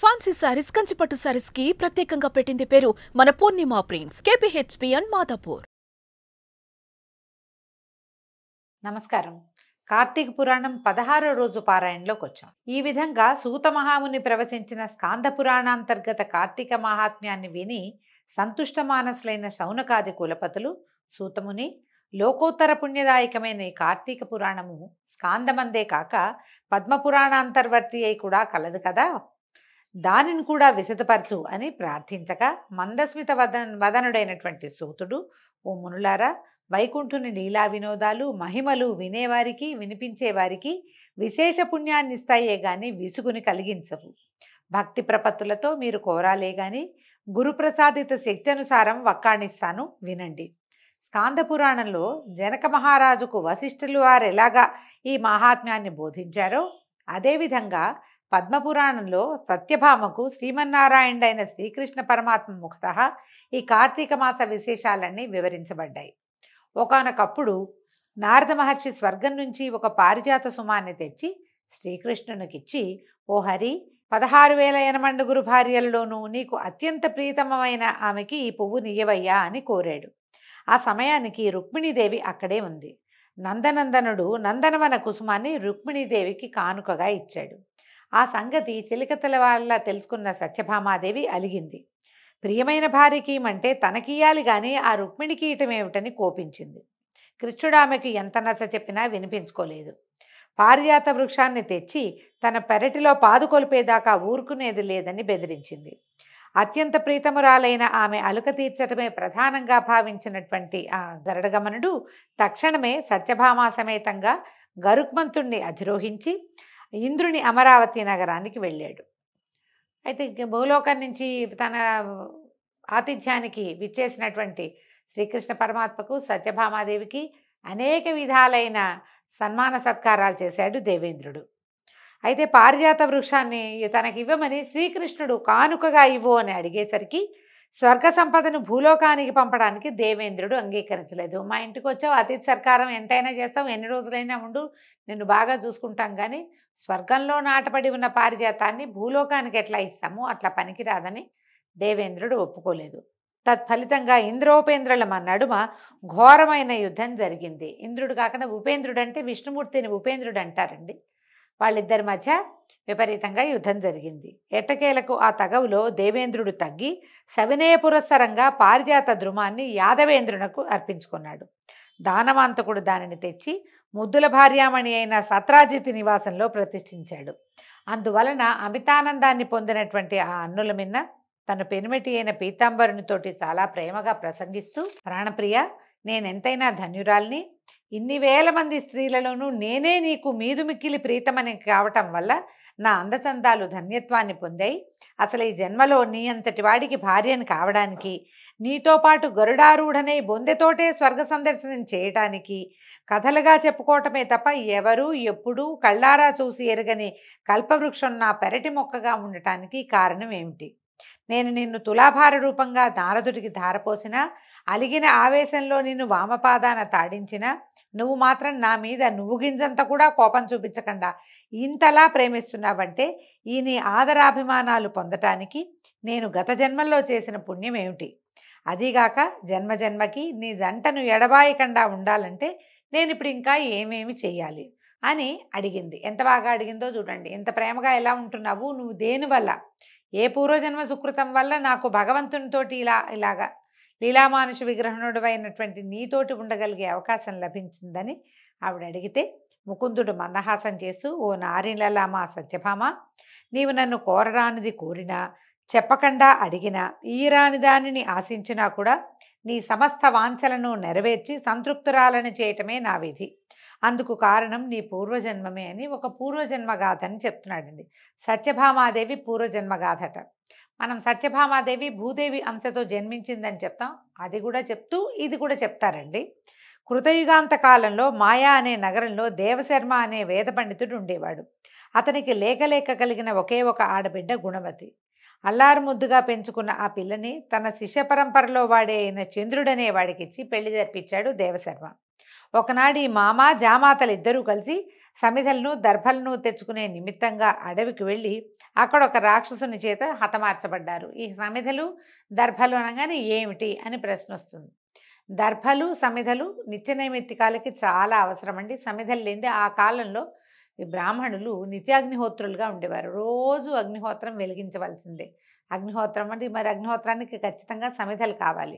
Fancy saris, కంచిపట్టు సారీస్ కి ప్రత్యేకంగా పెట్టింది పేరు మన పూర్ణిమ ప్రింట్స్, కేపీహెచ్పీ అండ్ మాదాపూర్. నమస్కారం. కార్తీక పురాణం 16వ రోజు పారాయణలోకి వచ్చాం. ఈ విధంగా సూత మహాముని ప్రవచించిన స్కాంద పురాణాంతర్గత కార్తీక మహాత్మ్యాన్ని విని సంతుష్ట మానసులైన శౌనకాది కులపతులు సూతముని, లోకోత్తర పుణ్యదాయకమైన ఈ కార్తీక పురాణము స్కాందమందే కాక పద్మపురాణాంతర్వర్తి అయి కూడా కలదు కదా, దానిని కూడా విశదపరచు అని ప్రార్థించగా మందస్మిత వదనుడైనటువంటి సూతుడు, ఓ మునులారా, వైకుంఠుని లీలా వినోదాలు మహిమలు వినేవారికి వినిపించేవారికి విశేష పుణ్యాన్ని ఇస్తాయే గాని విసుగుని కలిగించవు. భక్తి ప్రపత్తులతో మీరు కోరాలే గాని గురుప్రసాదిత శక్తి అనుసారం వక్కాణిస్తాను, వినండి. స్కాంద పురాణంలో జనక మహారాజుకు వశిష్ఠులు వారు ఎలాగా ఈ మహాత్మ్యాన్ని బోధించారో అదేవిధంగా పద్మపురాణంలో సత్యభామకు శ్రీమన్నారాయణుడైన శ్రీకృష్ణ పరమాత్మ ముఖతః ఈ కార్తీక మాస విశేషాలన్నీ వివరించబడ్డాయి. ఒకానొకప్పుడు నారద మహర్షి స్వర్గం నుంచి ఒక పారిజాత సుమాన్ని తెచ్చి శ్రీకృష్ణునికిచ్చి, ఓ హరి, 16,000 యనమండుగురు భార్యలలోనూ నీకు అత్యంత ప్రీతమమైన ఆమెకి ఈ పువ్వు నీయవయ్యా అని కోరాడు. ఆ సమయానికి రుక్మిణీదేవి అక్కడే ఉంది. నందనందనుడు నందనవన కుసుమాన్ని రుక్మిణీదేవికి కానుకగా ఇచ్చాడు. ఆ సంగతి చిలికతల వల్ల తెలుసుకున్న సత్యభామాదేవి అలిగింది. ప్రియమైన భార్యకి అంటే తనకియాలి గాని ఆ రుక్మిణికి ఇటమేమిటని కోపించింది. కృష్ణుడు ఆమెకు ఎంత నచ్చ చెప్పినా వినిపించుకోలేదు. పారిజాత వృక్షాన్ని తెచ్చి తన పెరటిలో పాదుకొల్పేదాకా ఊరుకునేది లేదని బెదిరించింది. అత్యంత ప్రీతమురాలైన ఆమె అలుక తీర్చటమే ప్రధానంగా భావించినటువంటి ఆ గరుడగమనుడు తక్షణమే సత్యభామా సమేతంగా గరుక్మంతుణ్ణి అధిరోహించి ఇంద్రుని అమరావతి నగరానికి వెళ్ళాడు. అయితే భూలోకం నుంచి తన ఆతిథ్యానికి విచ్చేసినటువంటి శ్రీకృష్ణ పరమాత్మకు సత్యభామాదేవికి అనేక విధాలైన సన్మాన సత్కారాలు చేశాడు దేవేంద్రుడు. అయితే పారిజాత వృక్షాన్ని తనకి ఇవ్వమని శ్రీకృష్ణుడు కానుకగా ఇవ్వు అని అడిగేసరికి స్వర్గ సంపదను భూలోకానికి పంపడానికి దేవేంద్రుడు అంగీకరించలేదు. మా ఇంటికి వచ్చావు, అతిథి సత్కారం ఎంతైనా చేస్తావు, ఎన్ని రోజులైనా ఉండు, నిన్ను బాగా చూసుకుంటాం, కానీ స్వర్గంలో నాటపడి ఉన్న పారిజాతాన్ని భూలోకానికి ఎట్లా ఇస్తాము, అట్లా పనికిరాదని దేవేంద్రుడు ఒప్పుకోలేదు. తత్ఫలితంగా ఇంద్రోపేంద్రుల నడుమ ఘోరమైన యుద్ధం జరిగింది. ఇంద్రుడు కాకుండా ఉపేంద్రుడు అంటే విష్ణుమూర్తిని ఉపేంద్రుడు అంటారండి. వాళ్ళిద్దరి మధ్య విపరీతంగా యుద్ధం జరిగింది. ఎట్టకేలకు ఆ తగవులో దేవేంద్రుడు తగ్గి సవినయ పురస్సరంగా పారిజాత ద్రుమాన్ని యాదవేంద్రునకు అర్పించుకున్నాడు. దానవాంతకుడు దానిని తెచ్చి ముద్దుల భార్యామణి అయిన సత్రాజిత్ నివాసంలో ప్రతిష్ఠించాడు. అందువలన అమితానందాన్ని పొందినటువంటి ఆ అన్నుల మిన్న తన పెనిమిటి అయిన పీతాంబరునితోటి చాలా ప్రేమగా ప్రసంగిస్తూ, ప్రాణప్రియ, నేనెంతైనా ధన్యురాల్ని, ఇన్ని వేల మంది స్త్రీలలోనూ నేనే నీకు మీదు మిక్కిలి ప్రీతమని కావటం వల్ల నా అందచందాలు ధన్యత్వాన్ని పొందాయి. అసలు ఈ జన్మలో నీ అంతటి వాడికి భార్యను కావడానికి, నీతో పాటు గరుడారూఢనై బొందెతోటే స్వర్గ సందర్శనం చేయటానికి కథలుగా చెప్పుకోవటమే తప్ప ఎవరూ ఎప్పుడూ కళ్ళారా చూసి ఎరగని కల్పవృక్షం నా పెరటి మొక్కగా ఉండటానికి కారణం ఏమిటి? నేను నిన్ను తులాభార రూపంగా నారదుడికి ధారపోసినా, అలిగిన ఆవేశంలో నిన్ను వామపాదాన తాడించినా నువ్వు మాత్రం నా మీద నువ్వు గింజంత కూడా కోపం చూపించకుండా ఇంతలా ప్రేమిస్తున్నావంటే ఈ నీ ఆదరాభిమానాలు పొందటానికి నేను గత జన్మల్లో చేసిన పుణ్యం ఏమిటి? అదీగాక జన్మజన్మకి నీ జంటను ఎడబాయకుండా ఉండాలంటే నేను ఇప్పుడు ఇంకా ఏమేమి చెయ్యాలి అని అడిగింది. ఎంత బాగా అడిగిందో చూడండి. ఎంత ప్రేమగా ఎలా ఉంటున్నావు నువ్వు, దేనివల్ల, ఏ పూర్వజన్మ సుకృతం వల్ల నాకు భగవంతునితోటి ఇలాగా లీలామానుష విగ్రహణుడు అయినటువంటి నీతోటి ఉండగలిగే అవకాశం లభించిందని ఆవిడ అడిగితే, ముకుందుడు మందహాసం చేస్తూ, ఓ నారిలలామా సత్యభామ, నీవు నన్ను కోరరానిది కోరినా, చెప్పకుండా అడిగినా, ఈరాని దానిని ఆశించినా కూడా నీ సమస్త వాంఛలను నెరవేర్చి సంతృప్తురాలను చేయటమే నా విధి. అందుకు కారణం నీ పూర్వజన్మమే అని ఒక పూర్వజన్మగాథని చెప్తున్నాడండి. సత్యభామాదేవి పూర్వజన్మగాథట. మనం సత్యభామాదేవి భూదేవి అంశతో జన్మించిందని చెప్తాం, అది కూడా చెప్తూ ఇది కూడా చెప్తారండి. కృతయుగాంత కాలంలో మాయా అనే నగరంలో దేవశర్మ అనే వేద పండితుడు ఉండేవాడు. అతనికి లేక కలిగిన ఒకే ఒక ఆడబిడ్డ గుణవతి. అల్లారు ముద్దుగా పెంచుకున్న ఆ పిల్లని తన శిష్య పరంపరలో వాడే అయిన చంద్రుడనే వాడికిచ్చి పెళ్లి జరిపించాడు దేవశర్మ. ఒకనాడు ఈ మామ జామాతలిద్దరూ కలిసి సమిధలను దర్భలను తెచ్చుకునే నిమిత్తంగా అడవికి వెళ్ళి అక్కడ ఒక రాక్షసుని చేత హతమార్చబడ్డారు. ఈ సమిధలు దర్భలు అనగానే ఏమిటి అని ప్రశ్న వస్తుంది. దర్భలు సమిధలు నిత్య నైమిత్తికాలకి చాలా అవసరం అండి. సమిధలు లేనిదే ఆ కాలంలో ఈ బ్రాహ్మణులు నిత్యాగ్నిహోత్రులుగా ఉండేవారు. రోజు అగ్నిహోత్రం వెలిగించవలసిందే. అగ్నిహోత్రం అంటే మరి అగ్నిహోత్రానికి ఖచ్చితంగా సమిధలు కావాలి.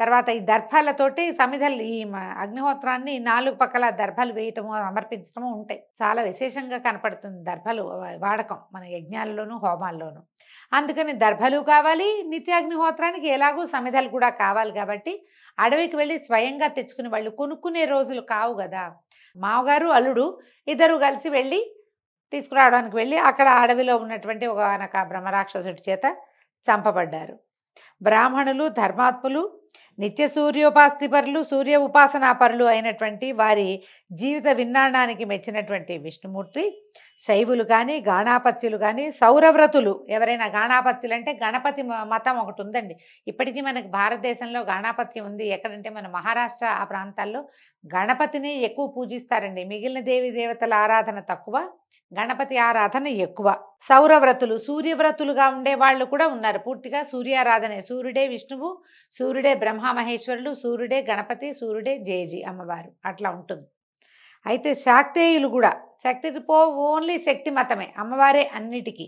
తర్వాత ఈ దర్భాలతోటి సమిధలు ఈ అగ్నిహోత్రాన్ని 4 పక్కల దర్భలు వేయటము సమర్పించడము ఉంటాయి. చాలా విశేషంగా కనపడుతుంది దర్భలు వాడకం మన యజ్ఞాల్లోనూ హోమాల్లోనూ. అందుకని దర్భలు కావాలి, నిత్యాగ్నిహోత్రానికి ఎలాగో సమిధలు కూడా కావాలి. కాబట్టి అడవికి వెళ్ళి స్వయంగా తెచ్చుకుని వాళ్ళు కొనుక్కునే రోజులు కావు కదా. మామగారు అల్లుడు ఇద్దరు కలిసి వెళ్ళి తీసుకురావడానికి వెళ్ళి అక్కడ అడవిలో ఉన్నటువంటి ఒక బ్రహ్మరాక్షసుడి చేత చంపబడ్డారు. బ్రాహ్మణులు ధర్మాత్ములు నిత్య సూర్యోపాస్తిపరులు సూర్య ఉపాసనాపరులు అయినటువంటి వారి జీవిత విన్నాడానికి మెచ్చినటువంటి విష్ణుమూర్తి శైవులు కానీ గాణాపత్యులు కానీ సౌరవ్రతులు ఎవరైనా గాణాపత్యులు అంటే గణపతి మతం ఒకటి ఉందండి. ఇప్పటికీ మనకు భారతదేశంలో గాణాపత్యం ఉంది. ఎక్కడంటే మన మహారాష్ట్ర ఆ ప్రాంతాల్లో గణపతిని ఎక్కువ పూజిస్తారండి. మిగిలిన దేవి దేవతల ఆరాధన తక్కువ, గణపతి ఆరాధన ఎక్కువ. సౌరవ్రతులు సూర్యవ్రతులుగా ఉండే వాళ్ళు కూడా ఉన్నారు. పూర్తిగా సూర్యారాధనే. సూర్యుడే విష్ణువు, సూర్యుడే బ్రహ్మ మహేశ్వరులు, సూర్యుడే గణపతి, సూర్యుడే జేజీ అమ్మవారు, అట్లా ఉంటుంది. అయితే శాక్తేయులు కూడా ఓన్లీ శక్తి మతమే, అమ్మవారే అన్నిటికీ.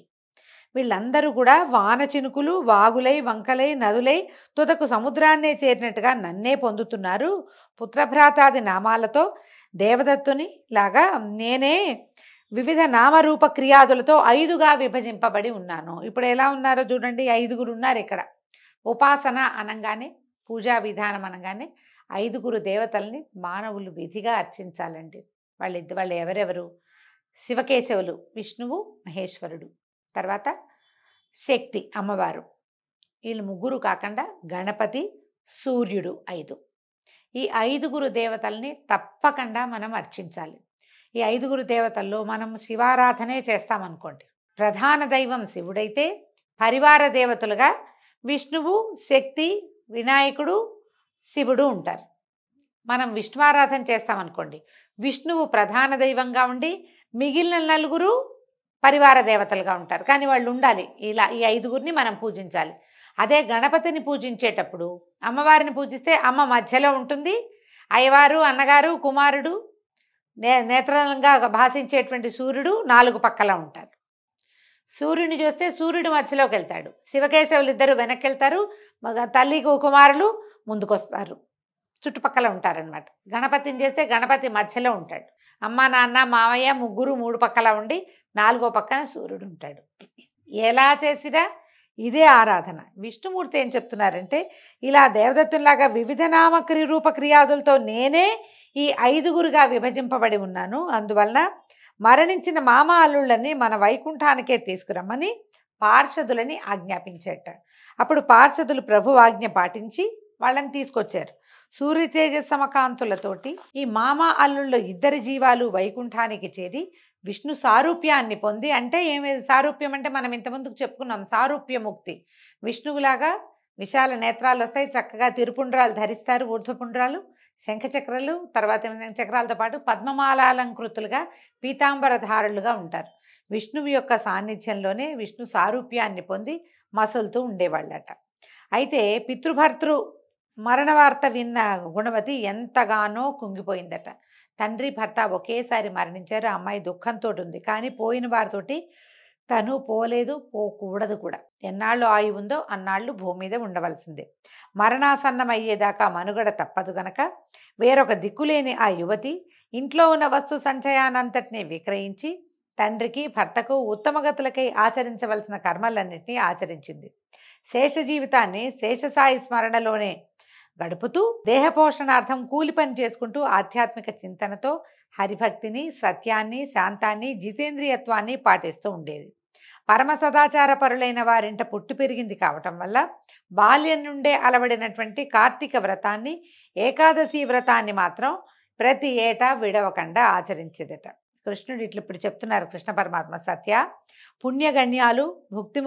వీళ్ళందరూ కూడా వాన చినుకులు వాగులై వంకలై నదులై తుదకు సముద్రాన్నే చేరినట్టుగా నన్నే పొందుతున్నారు. పుత్రభ్రాతాది నామాలతో దేవదత్తుని లాగా నేనే వివిధ నామరూప క్రియాదులతో 5గా విభజింపబడి ఉన్నాను. ఇప్పుడు ఎలా ఉన్నారో చూడండి, 5గురు ఉన్నారు ఇక్కడ. ఉపాసన అనగానే, పూజా విధానం అనగానే 5గురు దేవతల్ని మానవులు విధిగా అర్చించాలండి. వాళ్ళు ఎవరెవరు? శివకేశవులు విష్ణువు మహేశ్వరుడు, తర్వాత శక్తి అమ్మవారు, వీళ్ళు 3 కాకుండా గణపతి సూర్యుడు 5. ఈ 5గురు దేవతల్ని తప్పకుండా మనం అర్చించాలి. ఈ 5గురు దేవతల్లో మనం శివారాధనే చేస్తామనుకోండి. ప్రధాన దైవం శివుడైతే పరివార దేవతలుగా విష్ణువు శక్తి వినాయకుడు శివుడు ఉంటారు. మనం విష్ణువారాధన చేస్తామనుకోండి, విష్ణువు ప్రధాన దైవంగా ఉండి మిగిలిన 4 పరివార దేవతలుగా ఉంటారు. కానీ వాళ్ళు ఉండాలి. ఇలా ఈ 5గురిని మనం పూజించాలి. అదే గణపతిని పూజించేటప్పుడు అమ్మవారిని పూజిస్తే అమ్మ మధ్యలో ఉంటుంది, అయ్యవారు అన్నగారు కుమారుడు నేత్రంగా భాషించేటువంటి సూర్యుడు 4 పక్కల ఉంటారు. సూర్యుని చూస్తే సూర్యుడు మధ్యలోకి వెళ్తాడు, శివకేశవులు ఇద్దరు వెనక్కి వెళ్తారు, తల్లి కుమారులు ముందుకొస్తారు, చుట్టుపక్కల ఉంటారనమాట. గణపతిని చేస్తే గణపతి మధ్యలో ఉంటాడు, అమ్మ నాన్న మావయ్య 3 పక్కల ఉండి 4వ పక్కన సూర్యుడు ఉంటాడు. ఎలా చేసినా ఇదే ఆరాధన. విష్ణుమూర్తి ఏం చెప్తున్నారంటే, ఇలా దేవదత్తులాగా వివిధ నామక్రియ రూప క్రియాదులతో నేనే ఈ 5గురుగా విభజింపబడి ఉన్నాను. అందువలన మరణించిన మామ అల్లుళ్ళని మన వైకుంఠానికే తీసుకురమ్మని పార్షదులని ఆజ్ఞాపించేట. అప్పుడు పార్షదులు ప్రభు ఆజ్ఞ పాటించి వాళ్ళని తీసుకొచ్చారు. సూర్య తేజస్సమకాంతులతోటి ఈ మామ అల్లుళ్ళ 2 జీవాలు వైకుంఠానికి చేరి విష్ణు సారూప్యాన్ని పొంది, అంటే ఏమి సారూప్యం అంటే మనం ఇంతకుముందుకు చెప్పుకున్నాం, సారూప్యముక్తి. విష్ణువులాగా విశాల నేత్రాలు వస్తాయి, చక్కగా తిరుపుండ్రాలు ధరిస్తారు, ఊర్ధ్వపుండ్రాలు, శంఖచక్రాలు, తర్వాత చక్రాలతో పాటు పద్మమాలాలంకృతులుగా పీతాంబరధారులుగా ఉంటారు. విష్ణువు యొక్క సాన్నిధ్యంలోనే విష్ణు సారూప్యాన్ని పొంది మసులుతూ ఉండేవాళ్ళట. అయితే పితృభర్తృ మరణ వార్త విన్న గుణవతి ఎంతగానో కుంగిపోయిందట. తండ్రి భర్త ఒకేసారి మరణించారు. అమ్మాయి దుఃఖంతో ఉంది. కానీ పోయిన వారితోటి తను పోలేదు, పోకూడదు కూడా. ఎన్నాళ్ళు ఆయువు ఉందో అన్నాళ్ళు భూమి మీద ఉండవలసిందే. మరణాసన్నం అయ్యేదాకా మనుగడ తప్పదు గనక వేరొక దిక్కులేని ఆ యువతి ఇంట్లో ఉన్న వస్తు సంచయానంతటినీ విక్రయించి తండ్రికి భర్తకు ఉత్తమగతులకై ఆచరించవలసిన కర్మలన్నింటినీ ఆచరించింది. శేష జీవితాన్ని శేషసాయి స్మరణలోనే గడుపుతూ దేహపోషణార్థం కూలి పని చేసుకుంటూ ఆధ్యాత్మిక చింతనతో హరిభక్తిని, సత్యాన్ని, శాంతాన్ని, జితేంద్రియత్వాన్ని పాటిస్తూ ఉండేది. పరమ సదాచార పరులైన వారింట పుట్టి పెరిగింది కావటం వల్ల బాల్యం నుండే అలవడినటువంటి కార్తీక వ్రతాన్ని, ఏకాదశి వ్రతాన్ని మాత్రం ప్రతి ఏటా విడవకుండా ఆచరించేదట. కృష్ణుడు ఇప్పుడు చెప్తున్నారు, కృష్ణ పరమాత్మ, సత్య పుణ్యగణ్యాలు,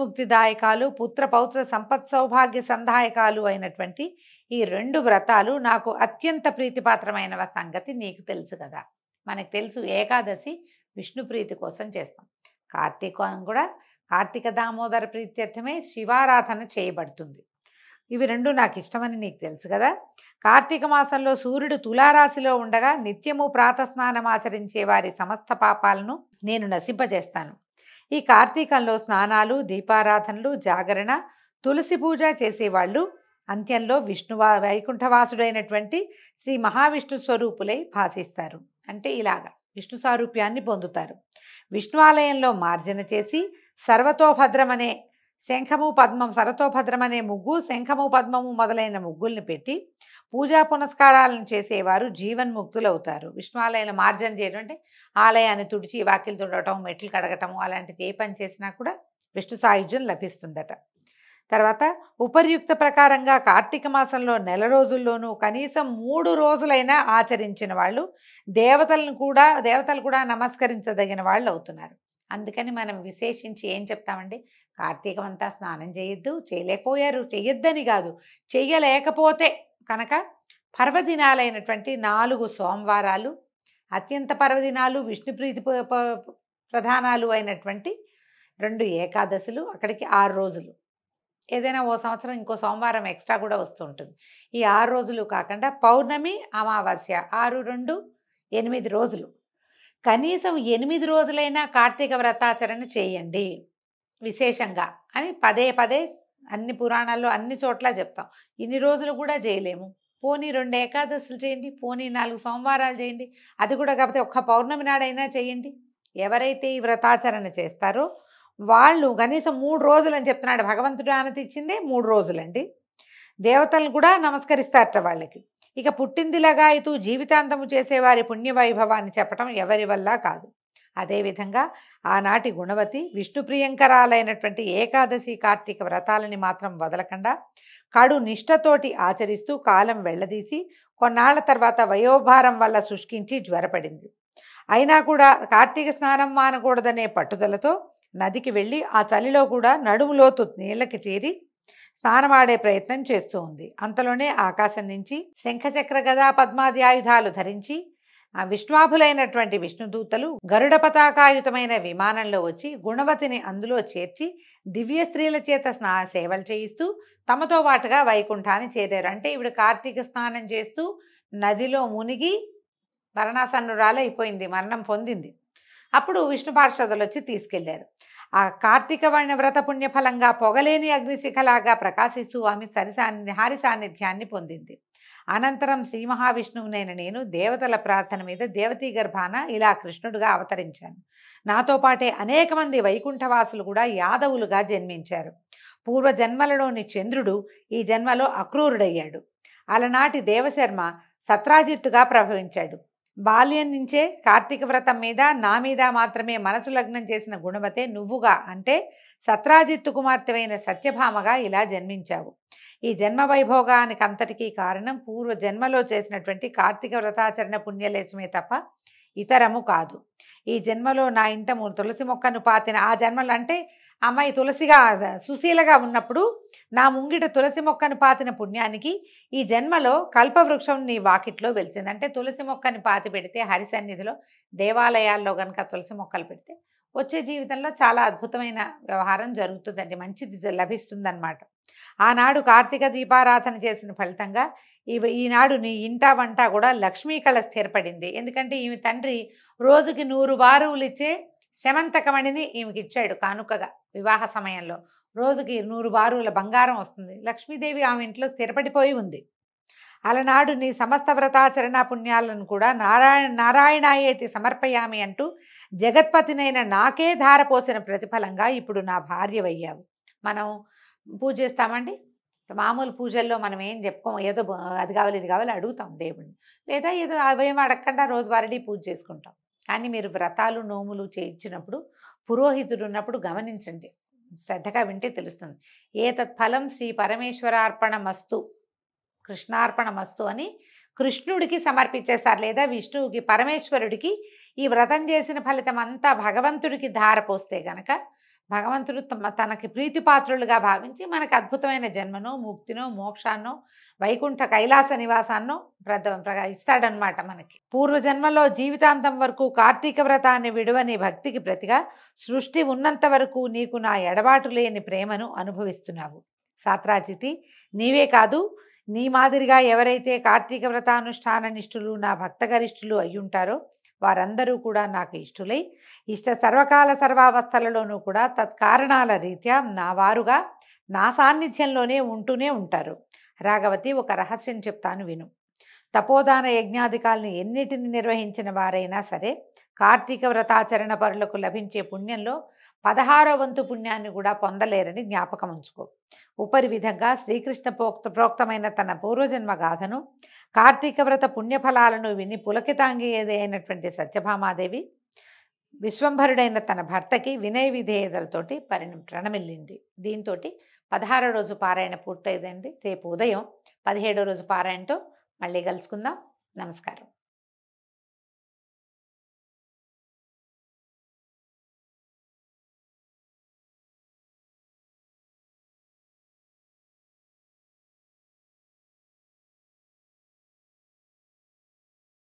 ముక్తిదాయకాలు, పుత్ర పౌత్ర సంపత్ సౌభాగ్య సందాయకాలు అయినటువంటి ఈ 2 వ్రతాలు నాకు అత్యంత ప్రీతిపాత్రమైన సంగతి నీకు తెలుసు కదా. మనకు తెలుసు ఏకాదశి విష్ణు ప్రీతి కోసం చేస్తాం, కార్తీకం కూడా కార్తీక దామోదర ప్రీత్యర్థమే శివారాధన చేయబడుతుంది. ఇవి రెండు నాకు ఇష్టమని నీకు తెలుసు కదా. కార్తీక మాసంలో సూర్యుడు తులారాశిలో ఉండగా నిత్యము ప్రాతస్నానం ఆచరించే వారి సమస్త పాపాలను నేను నశింపజేస్తాను. ఈ కార్తీకంలో స్నానాలు, దీపారాధనలు, జాగరణ, తులసి పూజ చేసేవాళ్ళు అంత్యంలో వైకుంఠవాసుడైనటువంటి శ్రీ మహావిష్ణు స్వరూపులై భాసిస్తారు. అంటే ఇలాగా విష్ణు సారూప్యాన్ని పొందుతారు. విష్ణు ఆలయంలో మార్జన చేసి సర్వతోభద్రమనే శంఖము పద్మం సరతోభద్రమనే ముగ్గు, శంఖము పద్మము మొదలైన ముగ్గుల్ని పెట్టి పూజా పునస్కారాలను చేసేవారు జీవన్ముక్తులవుతారు. విష్ణు ఆలయంలో మార్జన చేయడం అంటే ఆలయాన్ని తుడిచి వాకిలు తుడవటం, మెట్లు కడగటము, అలాంటిది ఏ పని చేసినా కూడా విష్ణు సాయుధ్యం లభిస్తుందట. తర్వాత ఉపర్యుక్త ప్రకారంగా కార్తీక మాసంలో నెల రోజుల్లోనూ కనీసం 3 రోజులైనా ఆచరించిన వాళ్ళు దేవతలు కూడా నమస్కరించదగిన వాళ్ళు అవుతున్నారు. అందుకని మనం విశేషించి ఏం చెప్తామండి, కార్తీకం అంతా స్నానం చేయొద్దు, చేయలేకపోయారు, చెయ్యొద్దని కాదు, చెయ్యలేకపోతే కనుక పర్వదినాలైనటువంటి 4 సోమవారాలు, అత్యంత పర్వదినాలు విష్ణుప్రీతి ప్రధానాలు అయినటువంటి 2 ఏకాదశులు, అక్కడికి 6 రోజులు, ఏదైనా ఓ సంవత్సరం ఇంకో సోమవారం ఎక్స్ట్రా కూడా వస్తూ ఉంటుంది. ఈ 6 రోజులు కాకుండా పౌర్ణమి, అమావాస్య 6, 2, 8 రోజులు, కనీసం 8 రోజులైనా కార్తీక వ్రతాచరణ చేయండి విశేషంగా అని పదే పదే అన్ని పురాణాల్లో అన్ని చోట్ల చెప్తాం. ఇన్ని రోజులు కూడా చేయలేము, పోనీ 2 ఏకాదశులు చేయండి, పోనీ 4 సోమవారాలు చేయండి, అది కూడా కాకపోతే ఒక్క పౌర్ణమి నాడైనా చేయండి. ఎవరైతే ఈ వ్రతాచరణ చేస్తారో వాళ్ళు కనీసం 3 రోజులు అని చెప్తున్నాడు. భగవంతుడు ఆనతి ఇచ్చిందే 3 రోజులండి. దేవతలను కూడా నమస్కరిస్తారట వాళ్ళకి. ఇక పుట్టిందిలగాయతూ జీవితాంతము చేసేవారి పుణ్యవైభవాన్ని చెప్పటం ఎవరి వల్ల కాదు. అదేవిధంగా ఆనాటి గుణవతి విష్ణుప్రియంకరాలైనటువంటి ఏకాదశి, కార్తీక వ్రతాలని మాత్రం వదలకుండా కడు నిష్ఠతోటి ఆచరిస్తూ కాలం వెళ్లదీసి కొన్నాళ్ల తర్వాత వయోభారం వల్ల శుష్కించి జ్వరపడింది. అయినా కూడా కార్తీక స్నానం మానకూడదనే పట్టుదలతో నదికి వెళ్ళి ఆ చలిలో కూడా నడుములోతు నీళ్ళకి చేరి స్నానమాడే ప్రయత్నం చేస్తూ ఉంది. అంతలోనే ఆకాశం నుంచి శంఖచక్ర గదా పద్మాది ఆయుధాలు ధరించి ఆ విష్ణువాభులైనటువంటి విష్ణుదూతలు గరుడ పతాకాయుతమైన విమానంలో వచ్చి గుణవతిని అందులో చేర్చి దివ్య స్త్రీల చేత సేవలు చేయిస్తూ తమతో పాటుగా వైకుంఠాన్ని చేరారు. అంటే ఇప్పుడు కార్తీక స్నానం చేస్తూ నదిలో మునిగి మరణాసన్నురాలైపోయింది, మరణం పొందింది. అప్పుడు విష్ణు పార్షదులు వచ్చి తీసుకెళ్లారు. ఆ కార్తీక వ్రత పుణ్యఫలంగా పొగలేని అగ్నిశిఖలాగా ప్రకాశిస్తూ ఆమె హరి సాన్నిధ్యాన్ని పొందింది. అనంతరం శ్రీ మహావిష్ణువునైన నేను దేవతల ప్రార్థన మీద దేవతీ గర్భాన ఇలా కృష్ణుడుగా అవతరించాను. నాతో పాటే అనేక మంది వైకుంఠవాసులు కూడా యాదవులుగా జన్మించారు. పూర్వ జన్మలలోని చంద్రుడు ఈ జన్మలో అక్రూరుడయ్యాడు. అలనాటి దేవశర్మ సత్రాజిత్తుగా ప్రభవించాడు. బాల్యం నుంచే కార్తీక వ్రతం మీద నా మీద మాత్రమే మనసు లగ్నం చేసిన గుణవతే నువ్వుగా అంటే సత్రాజిత్తు కుమార్తెవైన సత్యభామగా ఇలా జన్మించావు. ఈ జన్మ వైభోగానికి అంతటికీ కారణం పూర్వ జన్మలో చేసినటువంటి కార్తీక వ్రతాచరణ పుణ్యలేశమే తప్ప ఇతరము కాదు. ఈ జన్మలో నా ఇంట తులసి మొక్కను పాతిన ఆ జన్మలు అంటే అమ్మాయి తులసిగా సుశీలగా ఉన్నప్పుడు నా ముంగిట తులసి మొక్కను పాతిన పుణ్యానికి ఈ జన్మలో కల్పవృక్షం నీ వాకిట్లో వెలిసింది. అంటే తులసి మొక్కని పాతి పెడితే హరి సన్నిధిలో దేవాలయాల్లో కనుక తులసి మొక్కలు పెడితే వచ్చే జీవితంలో చాలా అద్భుతమైన వ్యవహారం జరుగుతుందండి, మంచిది లభిస్తుందన్నమాట. ఆనాడు కార్తీక దీపారాధన చేసిన ఫలితంగా ఈనాడు నీ ఇంటా వంట కూడా లక్ష్మీ కళ స్థిరపడింది. ఎందుకంటే ఈమె తండ్రి రోజుకి 100 బారువులు ఇచ్చే శమంతకమణిని ఈమెకి ఇచ్చాడు కానుకగా. వివాహ సమయంలో రోజుకి 100 బారువుల బంగారం వస్తుంది. లక్ష్మీదేవి ఆమె ఇంట్లో స్థిరపడిపోయి ఉంది. అలనాడు నీ సమస్త వ్రతాచరణ పుణ్యాలను కూడా నారాయణాయేతి సమర్పయామి అంటూ జగత్పతినైన నాకే ధారపోసిన ప్రతిఫలంగా ఇప్పుడు నా భార్యవయ్యావు. మనం పూజ చేస్తామండి, మామూలు పూజల్లో మనం ఏం చెప్పుకోం, ఏదో అది కావాలి ఇది కావాలి అడుగుతాం దేవుడిని, లేదా ఏదో అవేం అడగకుండా రోజువారీ పూజ చేసుకుంటాం. కానీ మీరు వ్రతాలు నోములు చేయించినప్పుడు పురోహితుడు ఉన్నప్పుడు గమనించండి, శ్రద్ధగా వింటే తెలుస్తుంది. ఏతత్ ఫలం శ్రీ పరమేశ్వరార్పణమస్తు, కృష్ణార్పణమస్తు అని కృష్ణుడికి సమర్పించేస్తారు, లేదా విష్ణువుకి, పరమేశ్వరుడికి ఈ వ్రతం చేసిన ఫలితం అంతా భగవంతుడికి ధారపోస్తే గనక భగవంతుడు తనకి ప్రీతిపాత్రులుగా భావించి మనకు అద్భుతమైన జన్మనో, ముక్తినో, మోక్షాన్నో, వైకుంఠ కైలాస నివాసాన్నో ఇస్తాడనమాట. మనకి పూర్వజన్మలో జీవితాంతం వరకు కార్తీక వ్రతాన్ని విడువని భక్తికి ప్రతిగా సృష్టి ఉన్నంత వరకు నీకు నా ఎడబాటు లేని ప్రేమను అనుభవిస్తున్నావు. సాత్రాజితి, నీవే కాదు, నీ మాదిరిగా ఎవరైతే కార్తీక వ్రతానుష్ఠాన నిష్ఠులు నా భక్తగరిష్ఠులు అయ్యుంటారో వారందరూ కూడా నాకు ఇష్టులై సర్వకాల సర్వావస్థలలోనూ కూడా తత్కారణాల రీత్యా నా వారుగా నా సాన్నిధ్యంలోనే ఉంటూనే ఉంటారు. రాఘవతి, ఒక రహస్యం చెప్తాను విను. తపోదాన యజ్ఞాధికాల్ని ఎన్నిటిని నిర్వహించిన వారైనా సరే కార్తీక వ్రతాచరణ పరులకు లభించే పుణ్యంలో 16వ వంతు పుణ్యాన్ని కూడా పొందలేరని జ్ఞాపకం ఉంచుకో. ఉపరి విధంగా శ్రీకృష్ణ ప్రోక్తమైన తన పూర్వజన్మ గాథను, కార్తీక వ్రత పుణ్యఫలాలను విని పులకితాంగి అయినటువంటి సత్యభామాదేవి విశ్వంభరుడైన తన భర్తకి వినయ విధేయతలతోటి ప్రణమిల్లింది. దీంతో 16వ రోజు పారాయణ పూర్తయిందండి. రేపు ఉదయం 17వ రోజు పారాయణతో మళ్ళీ కలుసుకుందాం. నమస్కారం.